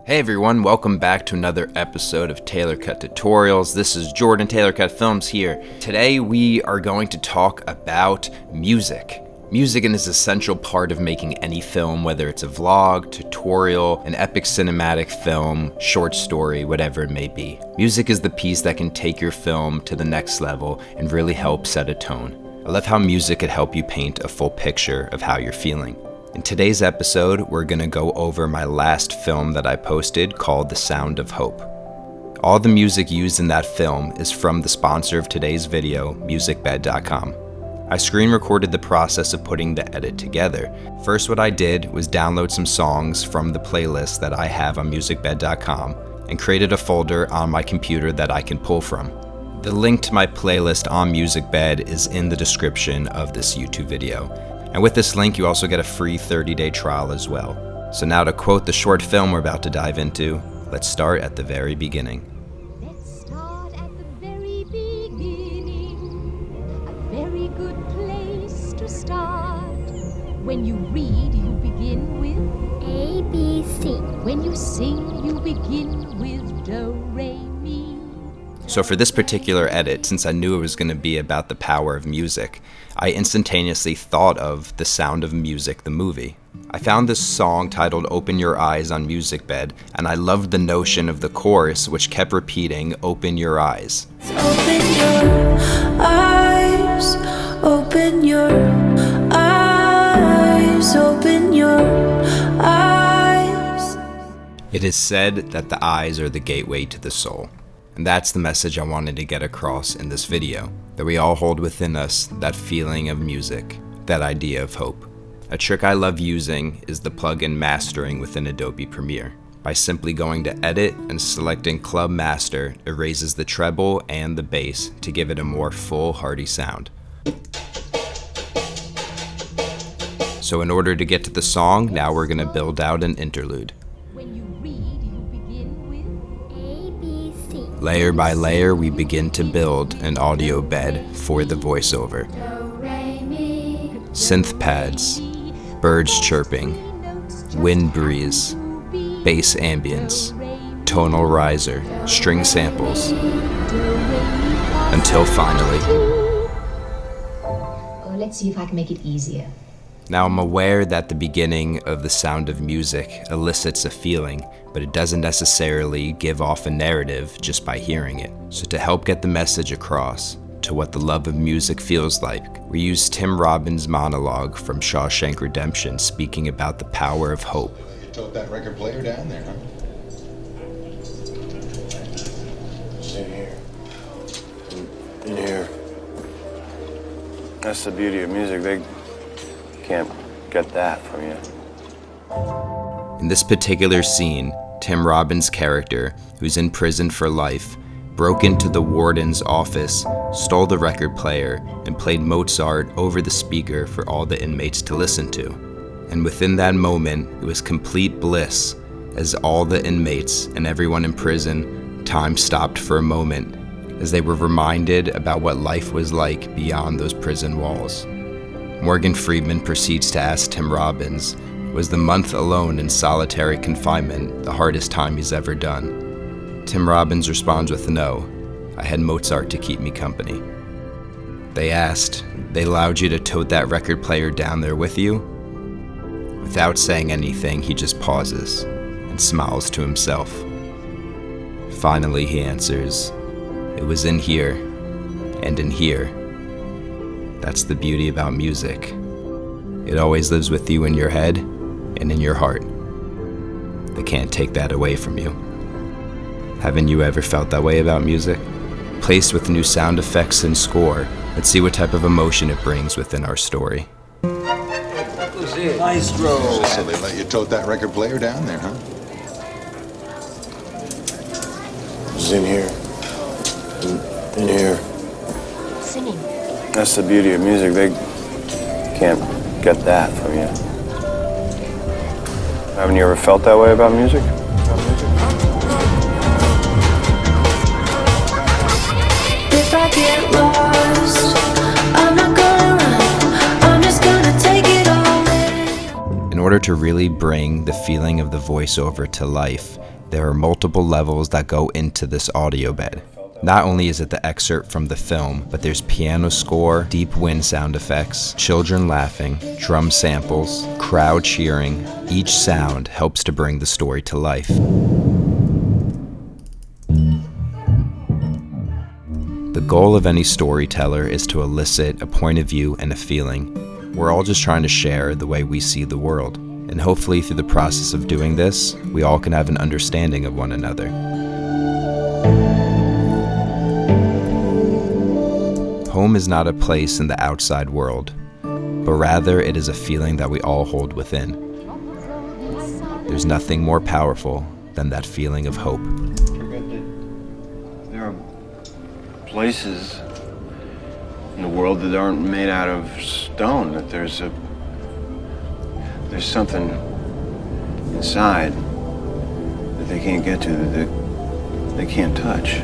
Hey everyone, welcome back to another episode of Taylor Cut Tutorials. This is Jordan, Taylor Cut Films here. Today we are going to talk about music. Music is an essential part of making any film, whether it's a vlog, tutorial, an epic cinematic film, short story, whatever it may be. Music is the piece that can take your film to the next level and really help set a tone. I love how music could help you paint a full picture of how you're feeling. In today's episode, we're going to go over my last film that I posted called The Sound of Hope. All the music used in that film is from the sponsor of today's video, musicbed.com. I screen recorded the process of putting the edit together. First, what I did was download some songs from the playlist that I have on musicbed.com and created a folder on my computer that I can pull from. The link to my playlist on MusicBed is in the description of this YouTube video. And with this link, you also get a free 30-day trial as well. So now to quote the short film we're about to dive into, let's start at the very beginning. Let's start at the very beginning. A very good place to start. When you read, you begin with A, B, C. When you sing, you begin with do, re, mi. So for this particular edit, since I knew it was going to be about the power of music, I instantaneously thought of The Sound of Music, the movie. I found this song titled Open Your Eyes on MusicBed, and I loved the notion of the chorus which kept repeating, open your eyes. Open your eyes, open your eyes, open your eyes. It is said that the eyes are the gateway to the soul. And that's the message I wanted to get across in this video, that we all hold within us that feeling of music, that idea of hope. A trick I love using is the plugin mastering within Adobe Premiere. By simply going to Edit and selecting Club Master, it raises the treble and the bass to give it a more full, hearty sound. So in order to get to the song, now we're going to build out an interlude. When you read, you begin with A, B, C. Layer by layer, we begin to build an audio bed for the voiceover. Do, re, mi. Synth pads, birds chirping, wind breeze, bass ambience, tonal riser, string samples, until finally. Oh, let's see if I can make it easier. Now I'm aware that the beginning of The Sound of Music elicits a feeling, but it doesn't necessarily give off a narrative just by hearing it. So to help get the message across to what the love of music feels like, we use Tim Robbins' monologue from Shawshank Redemption speaking about the power of hope. You tote that record player down there, huh? In here. In here. That's the beauty of music. They can't get that from you. In this particular scene, Tim Robbins' character, who's in prison for life, broke into the warden's office, stole the record player, and played Mozart over the speaker for all the inmates to listen to. And within that moment, it was complete bliss, as all the inmates and everyone in prison, time stopped for a moment, as they were reminded about what life was like beyond those prison walls. Morgan Freeman proceeds to ask Tim Robbins, was the month alone in solitary confinement the hardest time he's ever done? Tim Robbins responds with no, I had Mozart to keep me company. They asked, they allowed you to tote that record player down there with you? Without saying anything, he just pauses and smiles to himself. Finally, he answers, it was in here, and in here. That's the beauty about music. It always lives with you in your head and in your heart. They can't take that away from you. Haven't you ever felt that way about music? Placed with new sound effects and score, let's see what type of emotion it brings within our story. Maestro! So they let you tote that record player down there, huh? It's in here. In here. Singing. That's the beauty of music. They can't get that from you. Haven't you ever felt that way about music? If I get lost, I'm not gonna run. I'm just gonna take it all in. In order to really bring the feeling of the voiceover to life, There are multiple levels that go into this audio bed. Not only is it the excerpt from the film, but there's piano score, deep wind sound effects, children laughing, drum samples, crowd cheering. Each sound helps to bring the story to life. The goal of any storyteller is to elicit a point of view and a feeling. We're all just trying to share the way we see the world. And hopefully through the process of doing this, we all can have an understanding of one another. Home is not a place in the outside world, but rather it is a feeling that we all hold within. There's nothing more powerful than that feeling of hope. There are places in the world that aren't made out of stone, that there's something inside that they can't get to, that they can't touch.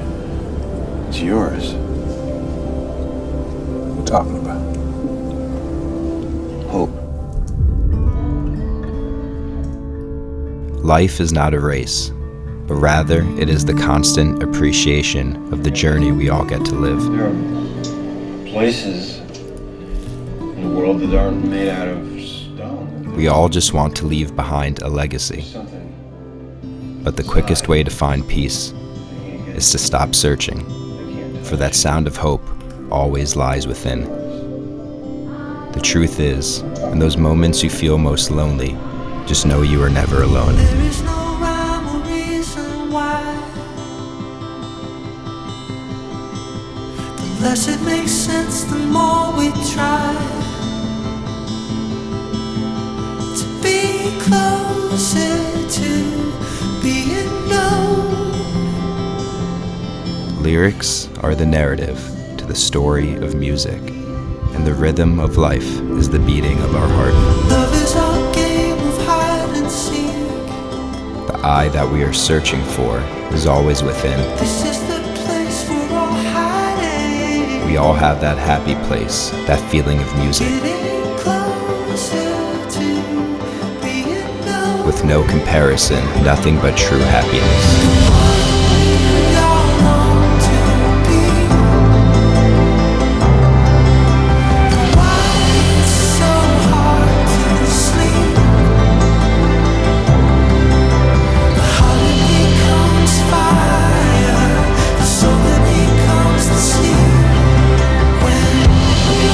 It's yours. What are you talking about? Hope. Life is not a race, but rather it is the constant appreciation of the journey we all get to live. There are places in the world that aren't made out of stone. We all just want to leave behind a legacy. But the quickest way to find peace is to stop searching, for that sound of hope always lies within. The truth is, in those moments you feel most lonely, just know you are never alone. There is no rhyme or reason why. The less it makes sense, the more we try to be closer to being known. Lyrics are the narrative to the story of music, and the rhythm of life is the beating of our heart. Love is our game of hide and seek. The eye that we are searching for is always within. This is the place we're all hiding. We all have that happy place, that feeling of music, Getting closer to being known. with no comparison, nothing but true happiness. We all want to be. Why it's so hard to sleep? The heart becomes fire, the soul becomes the sea. When we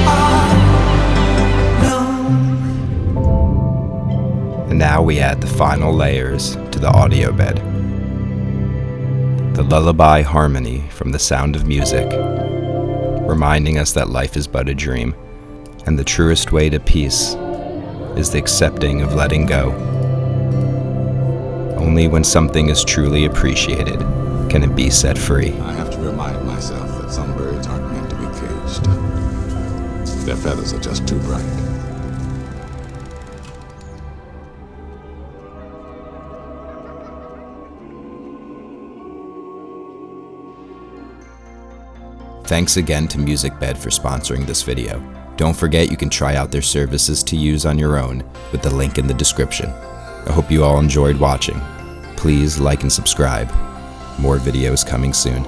are known. And now we add the final layers to the audio bed. The lullaby harmony from The Sound of Music, reminding us that life is but a dream, and the truest way to peace is the accepting of letting go. Only when something is truly appreciated can it be set free. I have to remind myself that some birds aren't meant to be caged. Their feathers are just too bright. Thanks again to MusicBed for sponsoring this video. Don't forget you can try out their services to use on your own with the link in the description. I hope you all enjoyed watching. Please like and subscribe. More videos coming soon.